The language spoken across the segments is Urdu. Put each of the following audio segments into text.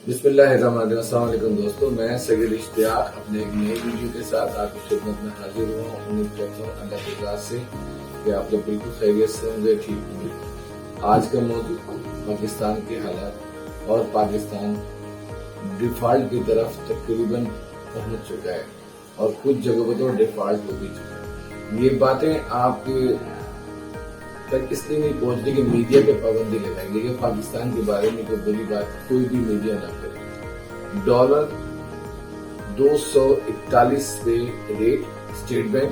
بسم اللہ الرحمن الرحیم۔ السلام علیکم دوستو، میں سید اشتیاق اپنے ایک نئی ویڈیو کے ساتھ آپ کی خدمت میں حاضر ہوا ہوں۔ امید کرتا ہوں اللہ کی ذات سے کہ آپ لوگ بالکل خیریت سے ہوں گے، ٹھیک ہوں گے۔ آج کا موضوع پاکستان کے حالات اور پاکستان ڈیفالٹ کی طرف تقریباً پہنچ چکا ہے اور کچھ جگہوں پر تو ڈیفالٹ ہو بھی چکا ہے۔ یہ باتیں آپ کے تک اس لیے نہیں پہنچتی کہ میڈیا پہ پابندی لگائیں گے کہ پاکستان کے بارے میں کوئی بری بات کوئی بھی میڈیا نہ کرے۔ ڈالر 241 پہ ریٹ اسٹیٹ بینک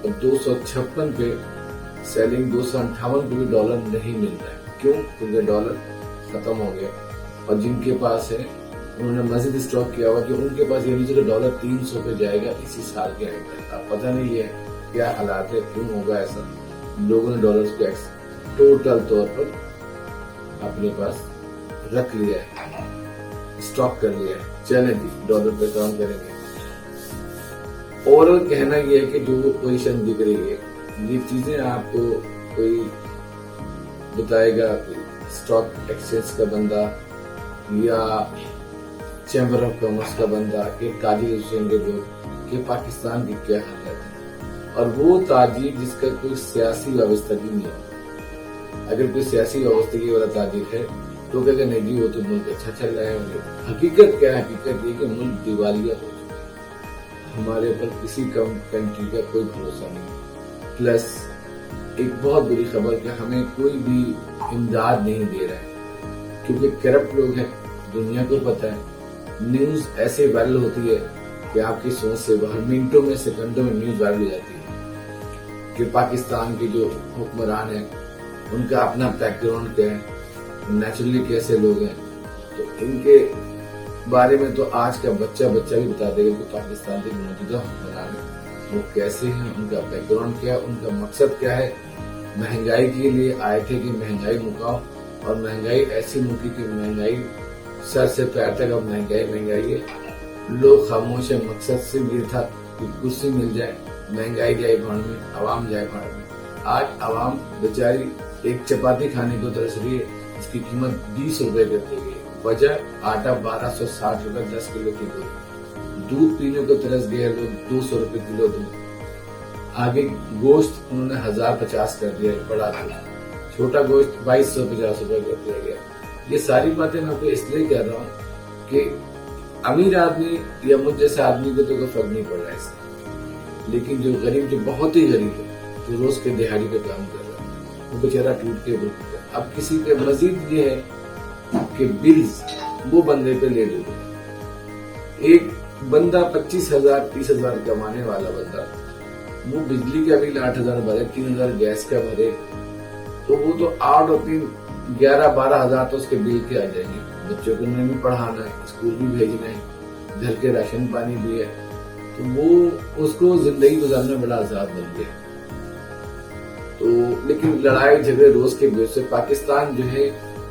اور 256 پہ سیلنگ، 258 پہ بھی ڈالر نہیں مل رہا ہے۔ کیوں؟ کیونکہ ڈالر ختم ہو گیا اور جن کے پاس ہے انہوں نے مزید اسٹاک کیا ہوا کہ ان کے پاس یہ نہیں چلے ڈالر 300 پہ جائے گا اسی سال کے اندر۔ اب پتہ نہیں ہے کیا حالات ہے، کیوں ہوگا ایسا۔ لوگوں نے ڈالرز کو ٹوٹل طور پر اپنے پاس رکھ لیا ہے، اسٹاک کر لیا ہے۔ چلیں جی، ڈالر پہ کام کریں گے۔ اور کہنا یہ ہے کہ جو پوزیشن دکھ رہی ہے، یہ چیزیں آپ کو کوئی بتائے گا، اسٹاک ایکسچینج کا بندہ یا چیمبر آف کامرس کا بندہ کہ تاجر ایسوسیشن کے لوگ کہ پاکستان کی کیا حالت ہے، اور وہ تاجر جس کا کوئی سیاسی وابستگی نہیں ہے۔ اگر کوئی سیاسی وابستگی والا تاجر ہے تو کہتے نہیں جی وہ تو ملک اچھا چل رہا ہے۔ حقیقت کیا ہے؟ حقیقت یہ کہ ملک دیوالیہ ہو چکا ہے، ہمارے اوپر کسی کنٹری کا کوئی بھروسہ نہیں۔ پلس ایک بہت بری خبر کہ ہمیں کوئی بھی امداد نہیں دے رہا ہے کیونکہ کرپٹ لوگ ہیں، دنیا کو پتہ ہے۔ نیوز ایسے وائرل ہوتی ہے کہ آپ کی سوچ سے باہر، منٹوں میں سیکنڈوں میں نیوز وائرل ہو جاتی ہے کہ پاکستان کے جو حکمران ہیں ان کا اپنا بیک گراؤنڈ کیا ہے، نیچرلی کیسے لوگ ہیں، تو ان کے بارے میں تو آج کا بچہ بھی بتا دے گا کہ پاکستان کے موجودہ حکمران ہیں وہ کیسے ہیں، ان کا بیک گراؤنڈ کیا ہے، ان کا مقصد کیا ہے۔ مہنگائی کے لیے آئے تھے کہ مہنگائی مکاؤ، اور مہنگائی ایسی مکی کہ مہنگائی سر سے پیر تک اب مہنگائی ہے۔ لوگ خاموش ہیں، مقصد سے یہ تھا کہ کرسی مل جائے، مہنگائی جائے بھاڑ میں، عوام جائے بھاڑ میں۔ آج عوام بیچاری ایک چپاتی کھانے کو ترس رہی ہے، اس کی قیمت 20 روپے کر دی گئی۔ وجہ آٹا 1260 روپے 10 کلو کی دودھ پینے کو ترس گئے لوگ، 200 روپے کلو دودھ۔ آگے گوشت انہوں نے 1050 کر دیا، بڑا گوشت، چھوٹا گوشت 2250 روپے کر دیا گیا۔ یہ ساری باتیں میں کو اس لیے کہہ رہا ہوں کہ امیر آدمی یا مجھ جیسے آدمی کو تو کوئی فرق نہیں پڑ رہا ہے اس سے، لیکن جو غریب، جو بہت ہی غریب ہے، جو روز کے دہاڑی پہ کام کر رہا ہے، وہ بیچارہ ٹوٹ کے بھوک گیا۔ اب کسی کے مزید یہ ہے کہ بلز وہ بندے پہ لے ڈوبے۔ ایک بندہ 25,000 30,000 کمانے والا بندہ، وہ بجلی کا بل 8,000 بھرے، 3,000 گیس کا بھرے، تو وہ تو 8 اور 3 11-12,000 تو اس کے بل کے آ جائیں گے۔ بچوں کو انہیں بھی پڑھانا ہے، اسکول بھی بھیجنا ہے، گھر کے راشن پانی بھی ہے، تو وہ اس کو زندگی گزارنا بڑا آزاد بن گیا۔ تو لیکن لڑائی جھگڑے روز کے بیچ سے پاکستان جو ہے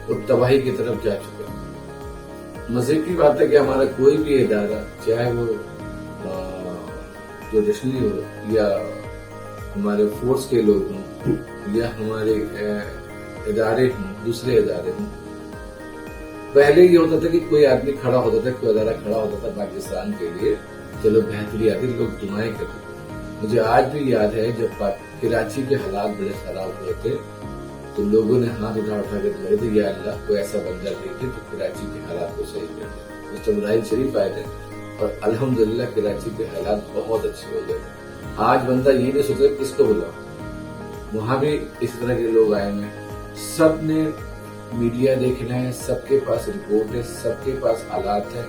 وہ تباہی کی طرف جا چکا ہے۔ مزے کی بات ہے کہ ہمارا کوئی بھی ادارہ، چاہے وہ جوڈیشنری ہو یا ہمارے فورس کے لوگ ہوں یا ہمارے ادارے ہوں، دوسرے ادارے ہوں، پہلے یہ ہوتا تھا کہ کوئی آدمی کھڑا ہوتا تھا، کوئی ادارہ کھڑا ہوتا تھا پاکستان کے لیے، چلو بہتری آتی، لوگ دعائیں کرتے تھے۔ مجھے آج بھی یاد ہے جب کراچی کے حالات بڑے خراب ہوئے تھے تو لوگوں نے ہاتھ اٹھا کے دعا دی، یا اللہ کوئی ایسا بندہ دیکھے تو کراچی کے حالات کو صحیح کر دے۔ اس ٹائم راحیل شریف آئے تھے اور الحمدللہ کراچی کے حالات بہت اچھے ہو گئے۔ آج بندہ یہ نہیں سوچتا کس کو بلاؤ، وہاں بھی اس طرح کے لوگ آئے ہیں۔ سب نے میڈیا دیکھنا ہے، سب کے پاس رپورٹ ہے، سب کے پاس حالات ہے،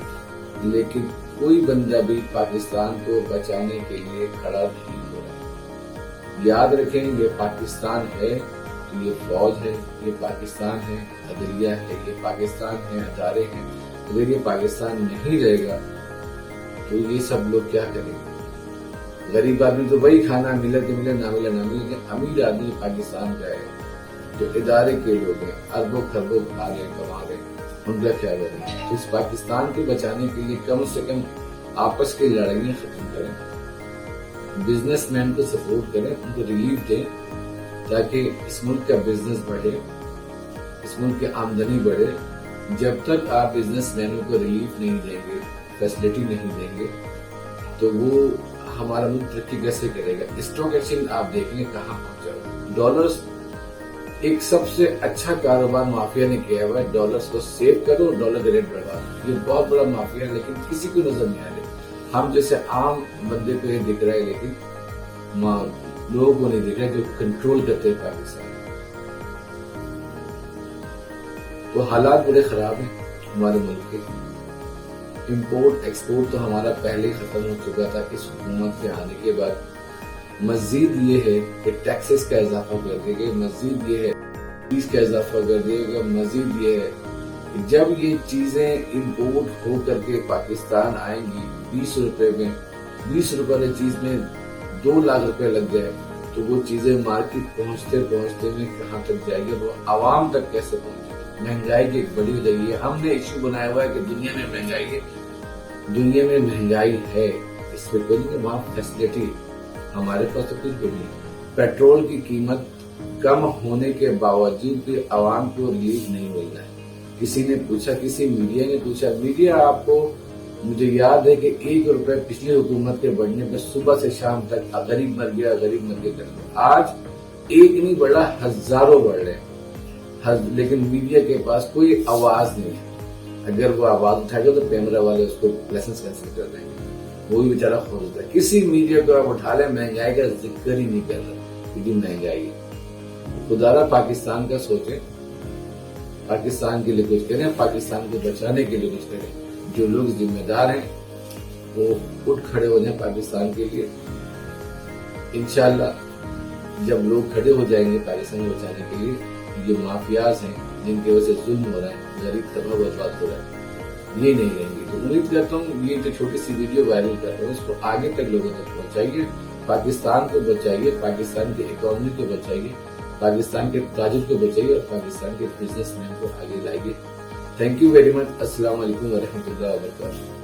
لیکن کوئی بندہ بھی پاکستان کو بچانے کے لیے کھڑا نہیں ہو رہا۔ یاد رکھیں، یہ پاکستان ہے، یہ فوج ہے، یہ پاکستان ہے، عدلیہ ہے، یہ پاکستان ہے، ادارے ہیں۔ اگر یہ پاکستان نہیں رہے گا تو یہ سب لوگ کیا کریں گے؟ غریب آدمی تو وہی کھانا ملے تو ملے، نہ ملے نہ ملے، لیکن امیر آدمی پاکستان کا ہے، جو ادارے کے لوگ ہیں، اربوں خربوں کھا رہے ہیں، کما رہے ہیں، ان کا کیا کریں؟ اس پاکستان کو بچانے کے لیے کم سے کم آپس کی لڑائیاں ختم کریں، بزنس مین کو سپورٹ کریں، ان کو ریلیف دیں تاکہ اس ملک کا بزنس بڑھے، اس ملک کی آمدنی بڑھے، جب تک آپ بزنس مینوں کو ریلیف نہیں دیں گے، فیسلٹی نہیں دیں گے، تو وہ ہمارا ملک ترقی کیسے کرے گا؟ اسٹاک ایکسچینج آپ دیکھ لیں کہاں پہنچا۔ ڈالرز ایک سب سے اچھا کاروبار مافیا نے کیا ہوا ہے، ڈالرز کو سیو کرو، ڈالر کا ریٹ بڑھا دو۔ یہ بہت بڑا مافیا ہے، لیکن کسی کو نظر نہیں آ رہا۔ ہم جیسے عام بندے کو یہ دکھ رہا ہے، لیکن لوگوں کو نہیں دکھ رہا جو کنٹرول کرتے ہیں پاکستان۔ تو حالات بڑے خراب ہیں ہمارے ملک کے۔ امپورٹ ایکسپورٹ تو ہمارا پہلے ہی ختم ہو چکا تھا اس حکومت کے آنے کے بعد۔ مزید یہ ہے کہ ٹیکسز کا اضافہ کر دیا گیا، مزید یہ ہے فیس کا اضافہ کر دیا گیا، مزید یہ ہے کہ جب یہ چیزیں امپورٹ ہو کر کے پاکستان آئیں گی 20 روپے میں، 20 روپے والی چیز میں 2 لاکھ روپے لگ جائے تو وہ چیزیں مارکیٹ پہنچتے پہنچتے میں کہاں تک جائے گی، وہ عوام تک کیسے پہنچے گی؟ مہنگائی کی ایک بڑی وجہ یہ ہے۔ ہم نے ایشو بنایا ہوا ہے کہ دنیا میں مہنگائی ہے، دنیا میں مہنگائی ہے، اس پہ کوئی نہیں، وہاں فیسلٹی ہمارے پاس تو کچھ بھی نہیں۔ پیٹرول کی قیمت کم ہونے کے باوجود بھی عوام کو ریلیف نہیں مل رہا ہے۔ کسی نے پوچھا، کسی میڈیا نے پوچھا، میڈیا آپ کو، مجھے یاد ہے کہ 1 روپے پچھلی حکومت کے بڑھنے پہ صبح سے شام تک غریب مر گیا، غریب مر گیا کرتے، آج ایک نہیں بڑھ رہا، ہزاروں بڑھ رہے ہیں، لیکن میڈیا کے پاس کوئی آواز نہیں ہے۔ اگر وہ آواز اٹھائے گا تو کیمرہ والے اس کو لائسنس کینسل کر دیں گے، وہی بیچارہ خوش ہے۔ کسی میڈیا کو آپ اٹھا لیں، مہنگائی کا ذکر ہی نہیں کر رہا، کیونکہ مہنگائی ہے۔ خدارا پاکستان کا سوچیں، پاکستان کے لیے کچھ کریں، پاکستان کو بچانے کے لیے کچھ کریں۔ جو لوگ ذمہ دار ہیں وہ اٹھ کھڑے ہو جائیں پاکستان کے لیے۔ انشاءاللہ جب لوگ کھڑے ہو جائیں گے پاکستان کو بچانے کے لیے، جو مافیاز ہیں جن کی وجہ سے ظلم ہو رہا ہے، غریب تباہ برباد ہو رہا ہے، یہ نہیں رہیں گے۔ تو امید کرتا ہوں یہ جو چھوٹی سی ویڈیو وائرل کر رہا ہوں، اس کو آگے تک لوگوں تک پہنچائیے، پاکستان کو بچائیے، پاکستان کی اکانومی کو بچائیے، پاکستان کے تاجر کو بچائیے اور پاکستان کے بزنس مین کو آگے لائیے۔ Thank you very much. السلام علیکم ورحمۃ اللہ وبرکاتہ۔